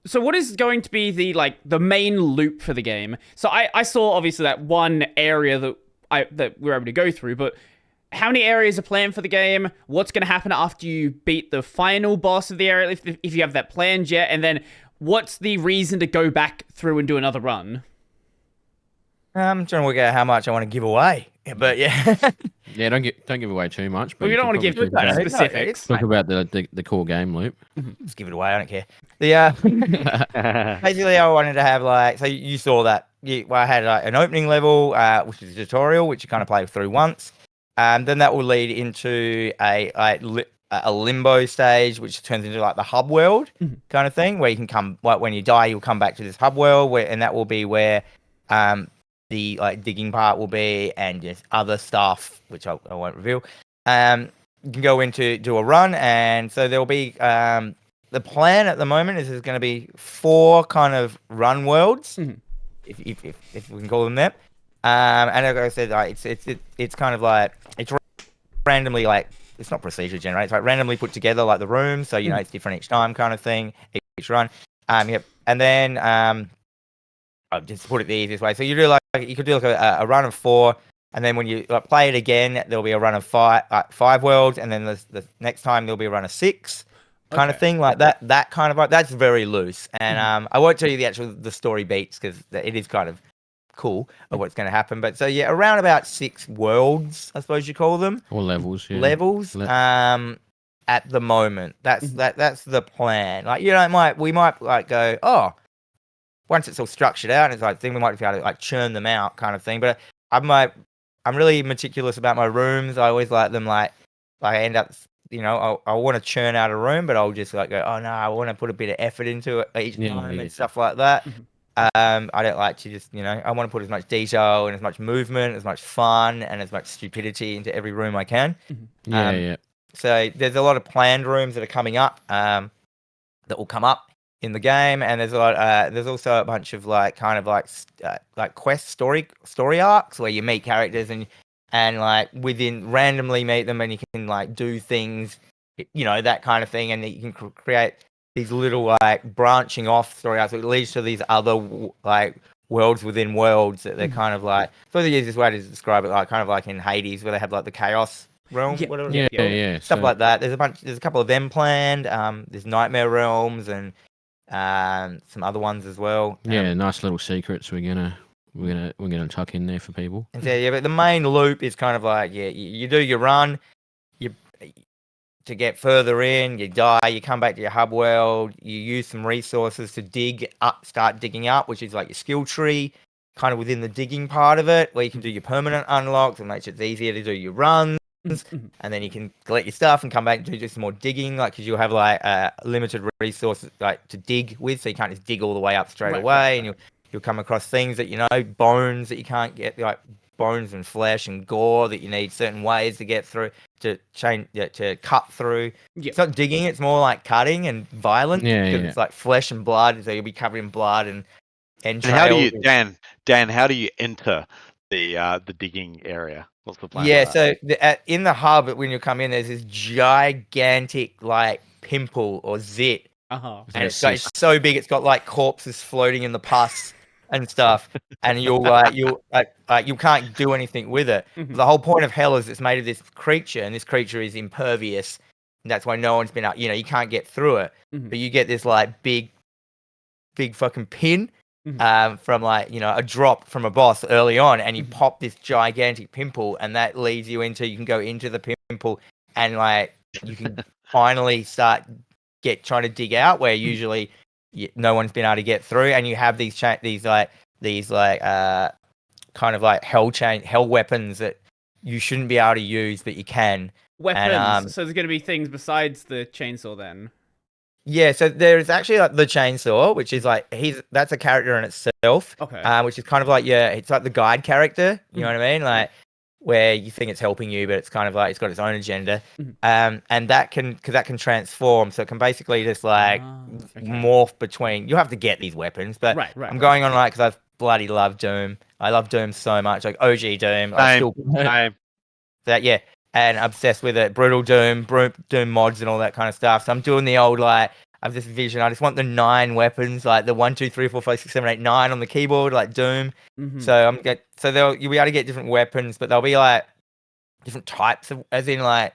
So what is going to be the main loop for the game? So I saw obviously that one area that we were able to go through, but how many areas are planned for the game? What's going to happen after you beat the final boss of the area, if you have that planned yet? And then what's the reason to go back through and do another run? I'm trying to work out how much I want to give away, but yeah. Yeah, don't give away too much. But Well, you don't want to give specifics. Talk about the core game loop. Just give it away. I don't care. Basically, I wanted to have so you saw that. I had an opening level, which is a tutorial, which you kind of play through once. Then that will lead into a limbo stage, which turns into the hub world kind of thing, where you can come. When you die, you'll come back to this hub world, and that will be where the digging part will be, and just other stuff, which I won't reveal. You can go in to do a run, and so there'll be the plan at the moment is there's going to be 4 kind of run worlds, if we can call them that. And like I said, it's kind of it's randomly it's not procedure generated, it's randomly put together the rooms, so it's different each time kind of thing, each run. Yep. And then I'll just put it the easiest way. So you do you could do a run of 4, and then when you play it again, there'll be a run of 5 worlds, and then the next time there'll be a run of 6 kind of thing, that. That kind of that's very loose, and I won't tell you the story beats, because it is kind of cool of what's going to happen. But so yeah, around about 6 worlds, I suppose you call them, or levels. Yeah. Levels. At the moment, that's the plan. We might go, oh, once it's all structured out, and it's then we might be able to churn them out kind of thing. But I'm really meticulous about my rooms. I always like them I end up, I want to churn out a room, but I'll just go, oh no, I want to put a bit of effort into it each time and stuff like that. I don't like to just, I want to put as much detail and as much movement, as much fun, and as much stupidity into every room I can. Yeah. So there's a lot of planned rooms that are coming up, that will come up in the game, and there's a lot. There's also a bunch of quest story arcs where you meet characters and within randomly meet them, and you can do things, that kind of thing, and you can create these little branching off story arcs that leads to these other worlds within worlds that they're kind of so the easiest way to describe it, kind of in Hades, where they have the chaos realm, whatever. Yeah. Stuff like that. There's a couple of them planned. There's nightmare realms and some other ones as well. Yeah, nice little secrets we're gonna tuck in there for people. And so, yeah, but the main loop is kind of you do your run, to get further in, you die, you come back to your hub world, you use some resources to start digging up, which is your skill tree, kind of within the digging part of it, where you can do your permanent unlocks and makes it easier to do your runs. And then you can collect your stuff and come back and do some more digging, because you'll have limited resources to dig with, so you can't just dig all the way up straight away. And you'll come across things that bones that you can't get, bones and flesh and gore that you need certain ways to get through, to cut through. It's not digging, it's more cutting and violent, because it's flesh and blood, so you'll be covered in blood and entrails. And how do you, Dan, how do you enter the digging area? What's the plan? Yeah, so in the hub, when you come in, there's this gigantic pimple or zit, and it's so big, it's got corpses floating in the pus and stuff, and you can't do anything with it. The whole point of hell is it's made of this creature, and this creature is impervious, and that's why no one's been out. You can't get through it, but you get this big fucking pin. From a drop from a boss early on, and you pop this gigantic pimple, and that leads you into, you can go into the pimple, and you can finally start trying to dig out where usually no one's been able to get through, and you have these kind of hell weapons that you shouldn't be able to use, but you can. Weapons. And, so there's going to be things besides the chainsaw then. Yeah, so there's actually the chainsaw, which is that's a character in itself. Okay. Which is kind of it's the guide character. You know what I mean? Where you think it's helping you, but it's kind of it's got its own agenda. And that can transform, so it can basically just morph between. You have to get these weapons, but I'm going on because I bloody love Doom. I love Doom so much, OG Doom. And obsessed with it. Brutal Doom, Doom mods and all that kind of stuff. So I'm doing the old have this vision. I just want the 9 weapons, like the 1, 2, 3, 4, 5, 6, 7, 8, 9 on the keyboard, like Doom. Mhm. So you'll be able to get different weapons, but they'll be like different types of, as in like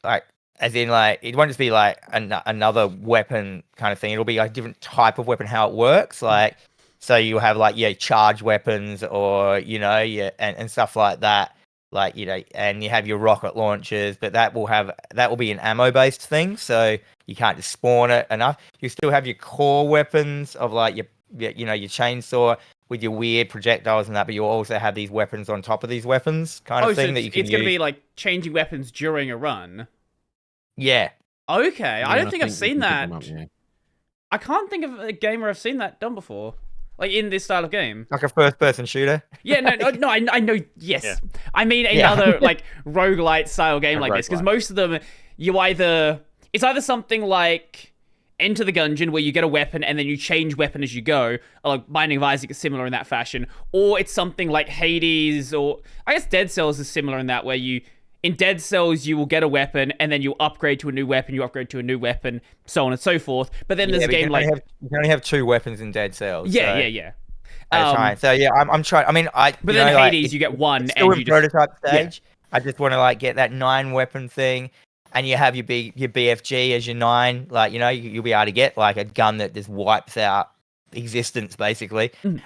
it won't just be like another weapon kind of thing. It'll be like different type of weapon, how it works. Like, so you have like charge weapons, or and stuff like that. Like and you have your rocket launchers, but that will be an ammo based thing. So you can't just spawn it enough. You still have your core weapons of like your chainsaw with your weird projectiles and that, but you also have these weapons on top of these weapons kind of thing that you can use. It's going to be like changing weapons during a run. Yeah. Okay, Yeah, I don't think I've you seen can pick that. them up, yeah. I can't think of a game where I've seen that done before, like in this style of game. Like a first-person shooter. Yeah, no, I know. Yes, Yeah. I mean another like roguelite style game like this, because most of them it's either something like Enter the Gungeon, where you get a weapon and then you change weapon as you go, or like Binding of Isaac is similar in that fashion, or it's something like Hades, or I guess Dead Cells is similar in that, where in Dead Cells you will get a weapon and then you upgrade to a new weapon, so on and so forth. But then there's a game like you can only have 2 weapons in Dead Cells. Yeah. At a time. So yeah, I'm trying. I mean, But then Hades, you get one, it's still and in prototype stage. I just want to like get that 9 weapon thing. And you have your BFG as your 9, like you'll be able to get like a gun that just wipes out existence basically, and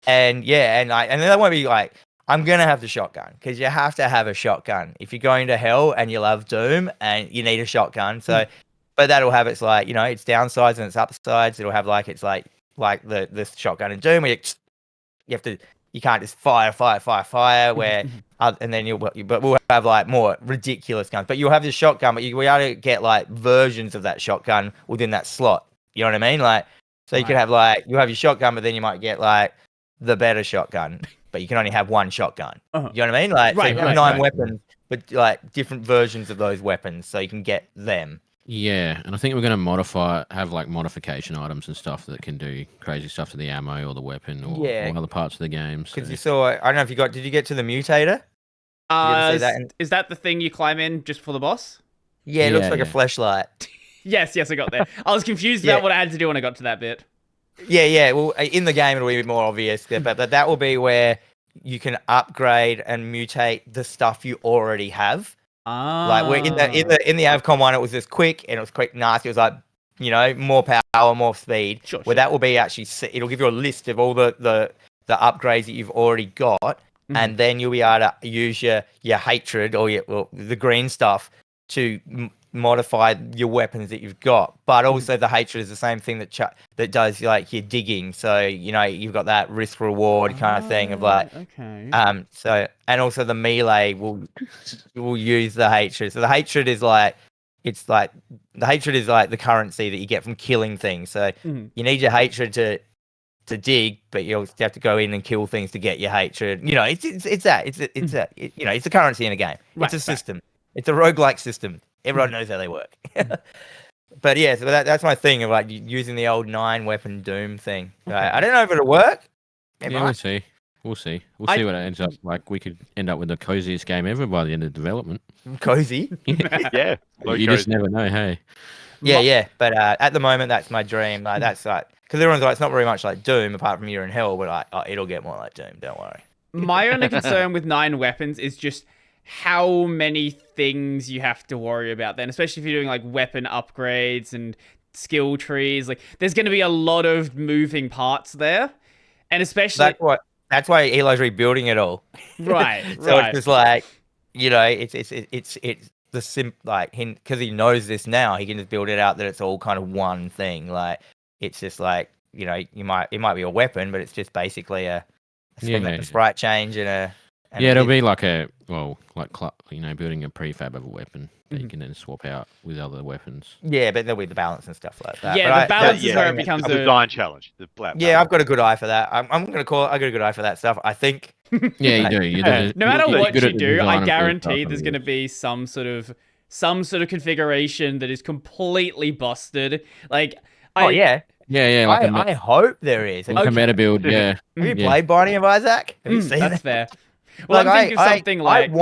then there won't be like, I'm gonna have the shotgun, because you have to have a shotgun if you're going to hell and you love Doom and you need a shotgun. So, but that'll have its like its downsides and its upsides. It'll have like the shotgun in Doom, where you can't just fire where and then but we'll have like more ridiculous guns, but you'll have the shotgun, but you'll be able to get like versions of that shotgun within that slot, you know what I mean? Like, so you could have like, you have your shotgun, but then you might get like the better shotgun, but you can only have one shotgun. You know what I mean? Like, so you have 9 weapons, but like different versions of those weapons, so you can get them. Yeah, and I think we're going to have like modification items and stuff that can do crazy stuff to the ammo or the weapon or other parts of the game. Because you saw, I don't know if did you get to the mutator? Is that the thing you climb in just for the boss? Yeah, it looks like a fleshlight. Yes, I got there. I was confused about what I had to do when I got to that bit. Yeah. Well, in the game it'll be more obvious, but that will be where you can upgrade and mutate the stuff you already have. Like we're in the Avcon one, it was just quick, and it was quick, nasty. It was like more power, more speed. Sure. That will be actually, it'll give you a list of all the upgrades that you've already got, and then you'll be able to use your hatred or the green stuff to modify your weapons that you've got. But also the hatred is the same thing that does like your digging. So you've got that risk reward kind of thing of like so, and also the melee will use the hatred. So the hatred is like the currency that you get from killing things. So you need your hatred to dig, but you have to go in and kill things to get your hatred. It's a currency in a game. It's a system. It's a roguelike system. Everyone knows how they work. But yeah, so that's my thing of like using the old 9 weapon Doom thing. I don't know if it'll work. We'll see. We'll see what it ends up like. We could end up with the coziest game ever by the end of development. Cozy? Yeah. You just never know, hey? Yeah. But at the moment, that's my dream. Like, that's like, because everyone's like, it's not very much like Doom apart from you're in hell, but like, it'll get more like Doom. Don't worry. My only concern with 9 weapons is just how many things you have to worry about then, especially if you're doing like weapon upgrades and skill trees. Like, there's going to be a lot of moving parts there, and especially that's why Eli's rebuilding it all. Right. So it's just like, it's the like him, because he knows this now, he can just build it out that it's all kind of one thing. Like, it's just like, it might be a weapon, but it's just basically a sprite change and it'll be like building a prefab of a weapon that you can then swap out with other weapons. Yeah, but there'll be the balance and stuff like that. Yeah, the balance is where it becomes a design challenge. I've got a good eye for that. I got a good eye for that stuff, I think. Yeah, you do. No matter what you do, I guarantee there's going to be some sort of configuration that is completely busted. Like, yeah. Like I hope there is. Like a meta build, yeah. Have you played Binding of Isaac? Have you seen that's fair. Well, I'm thinking something like...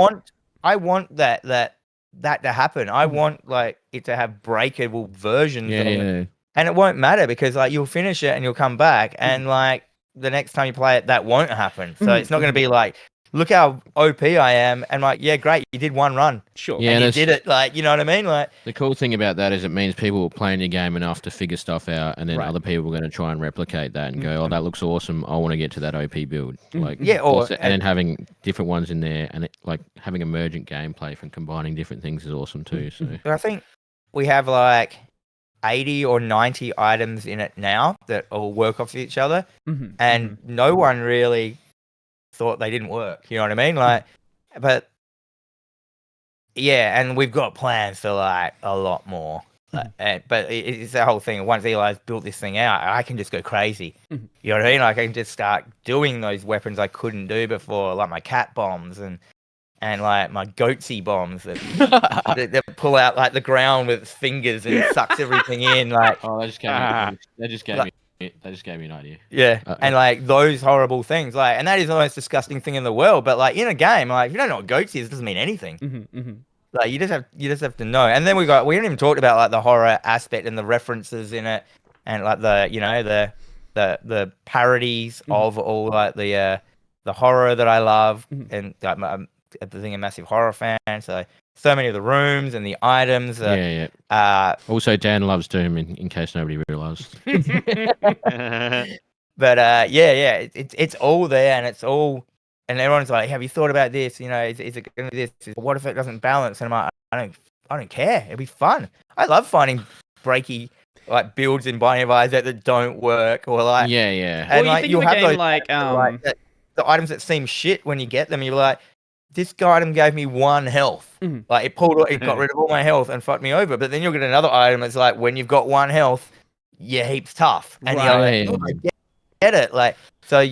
I want that that to happen. I want like it to have breakable versions of it. Yeah. And it won't matter because like you'll finish it and you'll come back and like the next time you play it, that won't happen. So it's not going to be like, look how OP I am, and like, yeah, great, you did one run, Sure. Yeah, and you that's- did it. Like, you know what I mean? Like, The cool thing about that is it means people will play your game enough to figure stuff out, and then Right. other people are going to try and replicate that and go, "Oh, that looks awesome! I want to get to that OP build." Like, yeah, or and then having different ones in there, and like having emergent gameplay from combining different things is awesome too. So I think we have like 80 or 90 items in it now that all work off each other, and no one really thought they didn't work. You know what I mean? Like, but yeah, and we've got plans for like a lot more. But it's the whole thing. Once Eli's built this thing out, I can just go crazy. You know what I mean? Like, I can just start doing those weapons I couldn't do before, like my cat bombs and like my goatsy bombs that pull out like the ground with its fingers and sucks everything in. Like, oh, that just gave me an idea. yeah, and like those horrible things, like, and that is the most disgusting thing in the world. But like in a game, like if you don't know what goatsy is, it doesn't mean anything. Like you just have to know. And then we haven't even talked about like the horror aspect and the references in it, and like the parodies of all like the horror that I love, and like I'm the thing a massive horror fan. So many of the rooms and the items. Also, Dan loves Doom, in case nobody realised. But it's all there, and it's all, and everyone's like, "Have you thought about this? You know, is it going to be this? What if it doesn't balance?" And I'm like, I don't care. It'll be fun. I love finding breaky like builds in Binding of Isaac that don't work, or like yeah. And Well, like you you'll think of a have game those like the items that seem shit when you get them. You're like, this item gave me 1 health. Like it got rid of all my health and fucked me over. But then you'll get another item that's like, when you've got 1 health, you're heaps tough. And you're like, oh, I get it. Like, so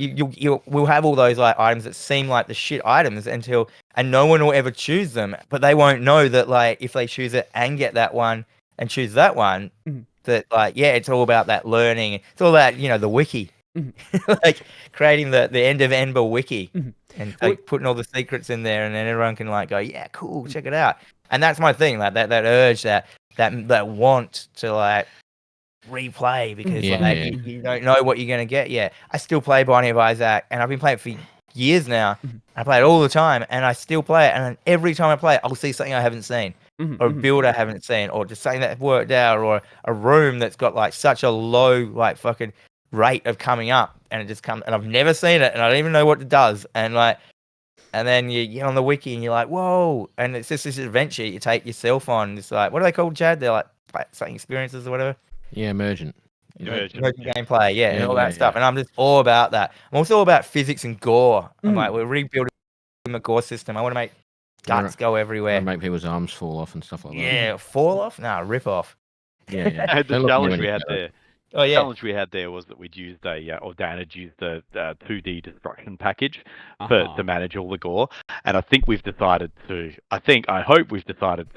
we'll have all those like items that seem like the shit items and no one will ever choose them. But they won't know that like if they choose it and get that one and choose that one, that like, yeah, it's all about that learning. It's all about, you know, the wiki. Like creating the end of Ember wiki and like putting all the secrets in there, and then everyone can like go, yeah, cool, check it out. And that's my thing, like that urge, that want to like replay, because you don't know what you're gonna get yet. I still play Binding of Isaac, and I've been playing it for years now. I play it all the time, and I still play it. And then every time I play it, I'll see something I haven't seen, or a build I haven't seen, or just something that worked out, or a room that's got like such a low like fucking rate of coming up, and it just comes, and I've never seen it, and I don't even know what it does, and like, and then you get on the wiki and you're like, whoa, and it's just this adventure you take yourself on. It's like, what are they called, Chad? They're like something experiences or whatever. Yeah, emergent gameplay, and all that stuff. And I'm just all about that. I'm also all about physics and gore. I'm like, we're rebuilding the gore system. I want to make guts go everywhere. Make people's arms fall off and stuff like that. Yeah, fall off? Nah, rip off. The challenge we had there. Oh yeah. The challenge we had there was that we'd used or Dan had used the 2D destruction package to manage all the gore, and I hope we've decided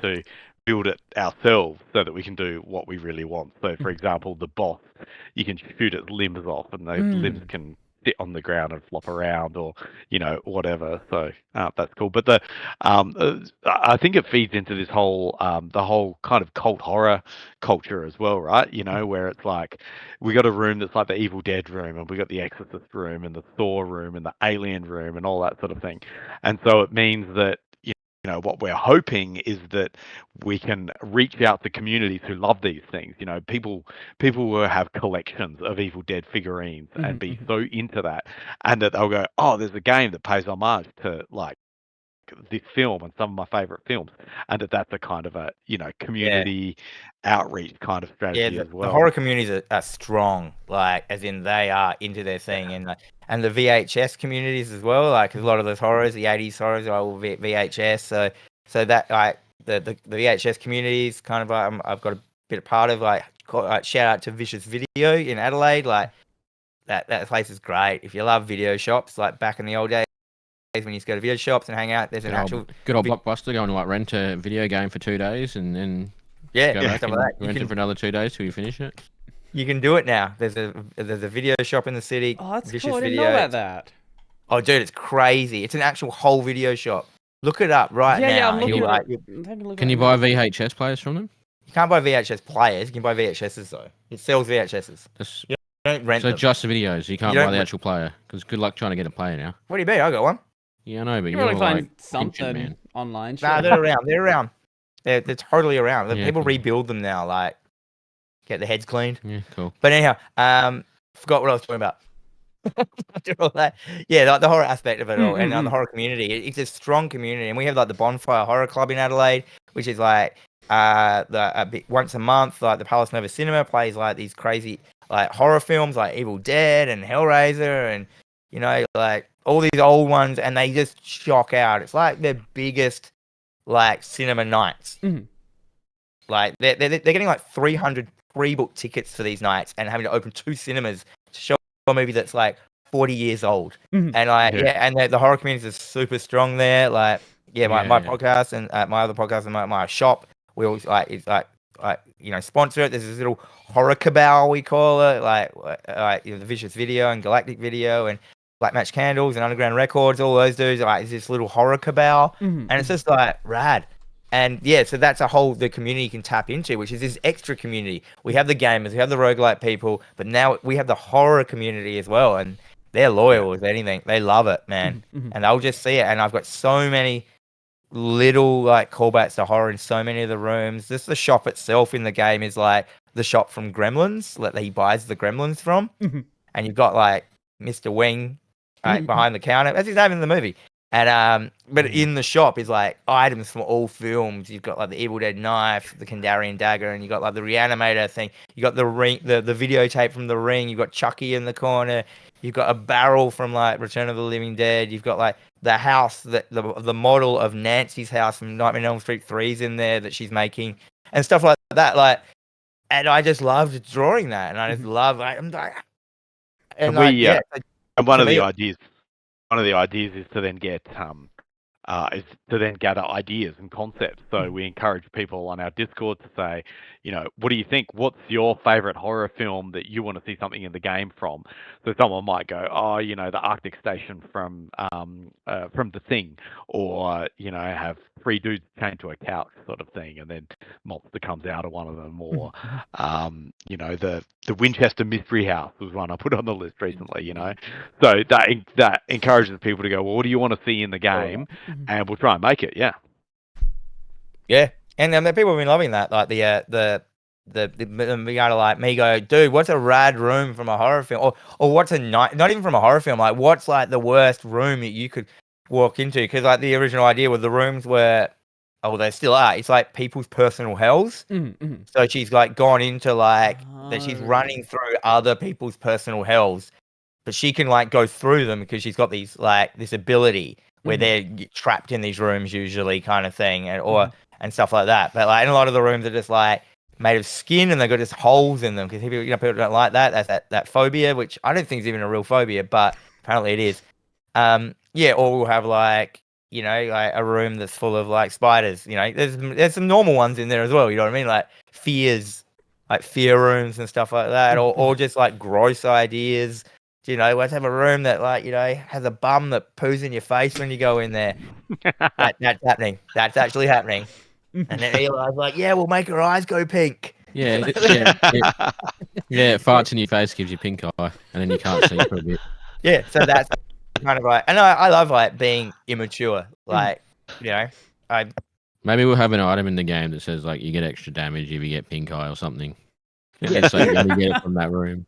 to build it ourselves so that we can do what we really want. So, for example, the boss, you can shoot its limbs off, and those limbs can sit on the ground and flop around, or whatever. So that's cool. But I think it feeds into this whole the whole kind of cult horror culture as well, right? Where it's like we got a room that's like the Evil Dead room, and we got the Exorcist room, and the Thor room, and the Alien room, and all that sort of thing. And so it means that what we're hoping is that we can reach out to communities who love these things. People who have collections of Evil Dead figurines and be so into that, and that they'll go, oh, there's a game that pays homage to like this film and some of my favorite films, and that's a kind of a community outreach kind of strategy as well. The horror communities are strong, like as in they are into their thing, and the VHS communities as well. Like a lot of those horrors, the 80s horrors, are all VHS. So that like the VHS communities kind of I've got a bit of part of like shout out to Vicious Video in Adelaide. Like that place is great. If you love video shops, like back in the old days when you used to go to video shops and hang out, there's an good old Blockbuster going to like rent a video game for 2 days and then stuff like that. Rent it for another 2 days till you finish it. You can do it now. There's a video shop in the city. Oh, that's Vicious cool. I didn't Video. know about that. Oh, dude, it's crazy. It's an actual whole video shop. Look it up right Yeah, now. yeah, I'm and looking you're at like, it. I'm taking a look Can at you it buy now. VHS players from them? you can't buy VHS players. You can buy VHSs though. It sells VHSs. That's, You don't rent so them. just the videos. You can't don't buy the re- actual player. Because good luck trying to get a player now. What do you mean? I got one. Yeah, I know, but You you're probably find like something ancient, man. online. Nah, Sure. they're around. They're around. They're totally around. Yeah, People cool. rebuild them now. Like, get the heads cleaned. Yeah, cool. But anyhow, forgot what I was talking about. After all that, yeah, like the horror aspect of it all, and the horror community. It's a strong community, and we have like the Bonfire Horror Club in Adelaide, which is like once a month. Like the Palace Nova Cinema plays like these crazy like horror films, like Evil Dead and Hellraiser, and you know, like all these old ones, and they just shock out. It's like their biggest like cinema nights. Like they're getting like 300 pre-book tickets for these nights, and having to open 2 cinemas to show a movie that's like 40 years old. And like and the horror community is super strong there. Like my podcast and my other podcast and my shop, we always like it's like you know, sponsor it. There's this little horror cabal, we call it, like you know, the Vicious Video and Galactic Video and Black Match Candles and Underground Records, all those dudes. Like it's this little horror cabal, and it's just like rad. And yeah, so that's the community can tap into, which is this extra community. We have the gamers, we have the roguelite people, but now we have the horror community as well, and they're loyal as anything. They love it, man, and they'll just see it. And I've got so many little like callbacks to horror in so many of the rooms. Just the shop itself in the game is like the shop from Gremlins that he buys the Gremlins from, and you've got like Mr. Wing behind the counter. That's his name in the movie. And but in the shop is like items from all films. You've got like the Evil Dead knife, the Kandarian dagger, and you got like the Reanimator thing. You got the ring, the videotape from The Ring. You've got Chucky in the corner. You've got a barrel from like Return of the Living Dead. You've got like the house that the model of Nancy's house from Nightmare on Elm Street 3's in there that she's making and stuff like that. Like, and I just loved drawing that, and I just love like I'm like, and like and one of the ideas is to then get is to then gather ideas and concepts. So we encourage people on our Discord to say, you know, what do you think? What's your favorite horror film that you want to see something in the game from? So someone might go, oh, you know, the Arctic Station from The Thing, or you know, have 3 dudes chained to a couch sort of thing, and then monster comes out of one of them, or you know, the Winchester Mystery House was one I put on the list recently. You know, so that encourages people to go, well, what do you want to see in the game? And we'll try and make it, yeah. And the people have been loving that, like the guy like me go, dude, what's a rad room from a horror film, or what's not even from a horror film, like what's like the worst room that you could walk into? Because like the original idea with the rooms were, they still are. It's like people's personal hells. So she's like gone into like that. She's running through other people's personal hells, but she can like go through them because she's got these like this ability where they're trapped in these rooms usually, kind of thing, and stuff like that. But like in a lot of the rooms are just like made of skin and they've got just holes in them because people don't like that. That's that phobia, which I don't think is even a real phobia, but apparently it is. Or we'll have like, you know, like a room that's full of like spiders. You know, there's some normal ones in there as well. You know what I mean? Like fears, like fear rooms and stuff like that, or just like gross ideas. You know, let's have a room that, like, you know, has a bum that poos in your face when you go in there. That's happening. That's actually happening. And then Eli's like, yeah, we'll make her eyes go pink. Yeah, it farts in your face, gives you pink eye, and then you can't see for a bit. Yeah, so that's kind of like, and I love like being immature. Like, you know, maybe we'll have an item in the game that says like you get extra damage if you get pink eye or something. So you only get it from that room.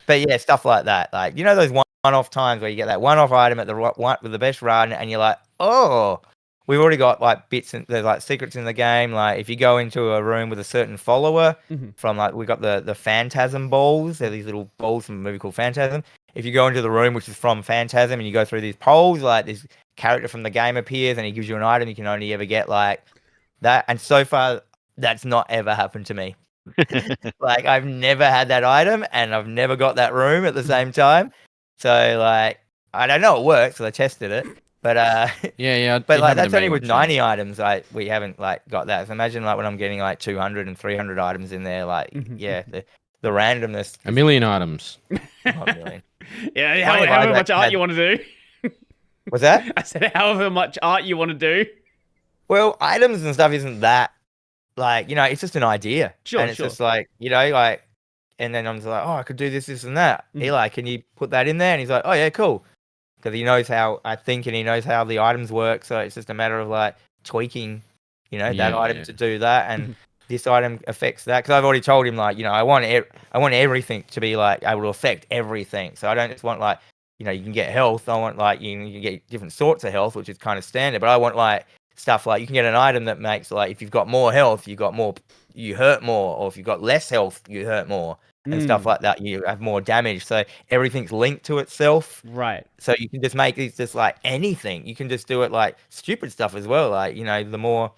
But yeah, stuff like that. Like, you know, those one-off times where you get that one-off item at the one with the best run, and you're like, oh, we've already got like bits and there's like secrets in the game. Like if you go into a room with a certain follower from like, we got the Phantasm balls. They're these little balls from a movie called Phantasm. If you go into the room which is from Phantasm and you go through these poles, like this character from the game appears and he gives you an item. You can only ever get like that. And so far, that's not ever happened to me. Like I've never had that item and I've never got that room at the same time. So like I don't know it works because I tested it, but but like that's only with 90 items. Like we haven't like got that. So imagine like when I'm getting like 200 and 300 items in there. Like the randomness. A million items. Not a million. Yeah, how much art you want to do? What's that? I said however much art you want to do. Well, items and stuff isn't that like, it's just an idea. Sure, and it's sure. just like, like, and then I'm just like, oh, I could do this and that. Eli, can you put that in there? And he's like, oh yeah, cool. Because he knows how I think and he knows how the items work. So it's just a matter of like tweaking, that item to do that. And this item affects that. Because I've already told him like, I want everything to be like able to affect everything. So I don't just want like, you can get health. I want like, you can get different sorts of health, which is kind of standard. But I want like stuff like you can get an item that makes like, if you've got more health, you hurt more. Or if you've got less health, you hurt more. And stuff like that, you have more damage. So everything's linked to itself. Right. So you can just make these just like anything. You can just do it like stupid stuff as well. Like, the more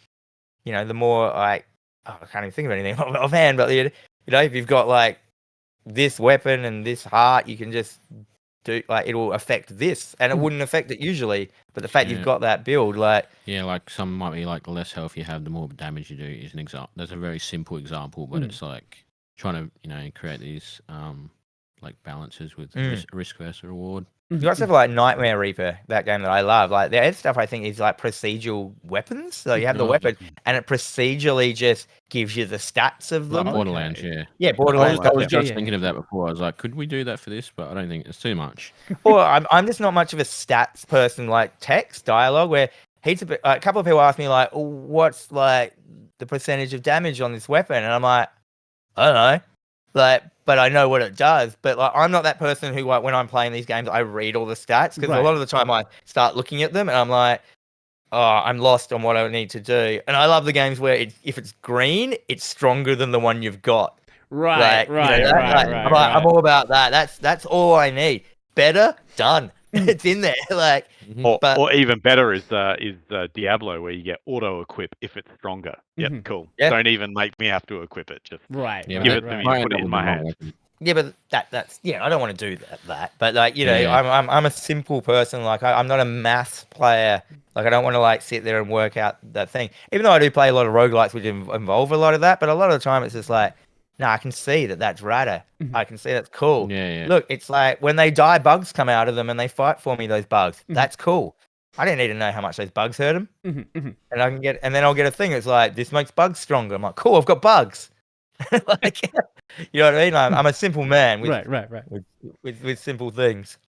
like, I can't even think of anything offhand, but if you've got like this weapon and this heart, you can just do like, it will affect this and it wouldn't affect it usually. But the fact you've got that build, like. Yeah, like some might be like the less health you have, the more damage you do is an example. That's a very simple example, but it's like trying to create these like balances with risk versus reward. You got stuff like Nightmare Reaper, that game that I love. Like the other stuff I think is like procedural weapons. So you have the weapon and it procedurally just gives you the stats of them. Like Borderlands, yeah. Yeah, Borderlands. I was just thinking of that before. I was like, could we do that for this? But I don't think it's too much. Or I'm just not much of a stats person, like text dialogue, where a couple of people ask me like, what's like the percentage of damage on this weapon? And I'm like, I don't know. Like, but I know what it does. But like, I'm not that person who, like, when I'm playing these games, I read all the stats because a lot of the time I start looking at them and I'm like, oh, I'm lost on what I need to do. And I love the games where if it's green, it's stronger than the one you've got. Right, right. I'm all about that. That's all I need. Better, done. It's in there. Like, or even better is Diablo, where you get auto equip if it's stronger. Yep, cool. Yep. Don't even make me have to equip it. Just give it to me, put it in my hand. Yeah, but that's I don't want to do that. But like, I'm a simple person. Like, I'm not a maths player. Like, I don't want to like sit there and work out that thing. Even though I do play a lot of roguelites, which involve a lot of that. But a lot of the time, it's just like, no, I can see that's rada. I can see that's cool. Yeah. Look, it's like when they die, bugs come out of them and they fight for me, those bugs. That's cool. I didn't need to know how much those bugs hurt them. And then I'll get a thing. It's like, this makes bugs stronger. I'm like, cool, I've got bugs. Like, you know what I mean? I'm a simple man with simple things.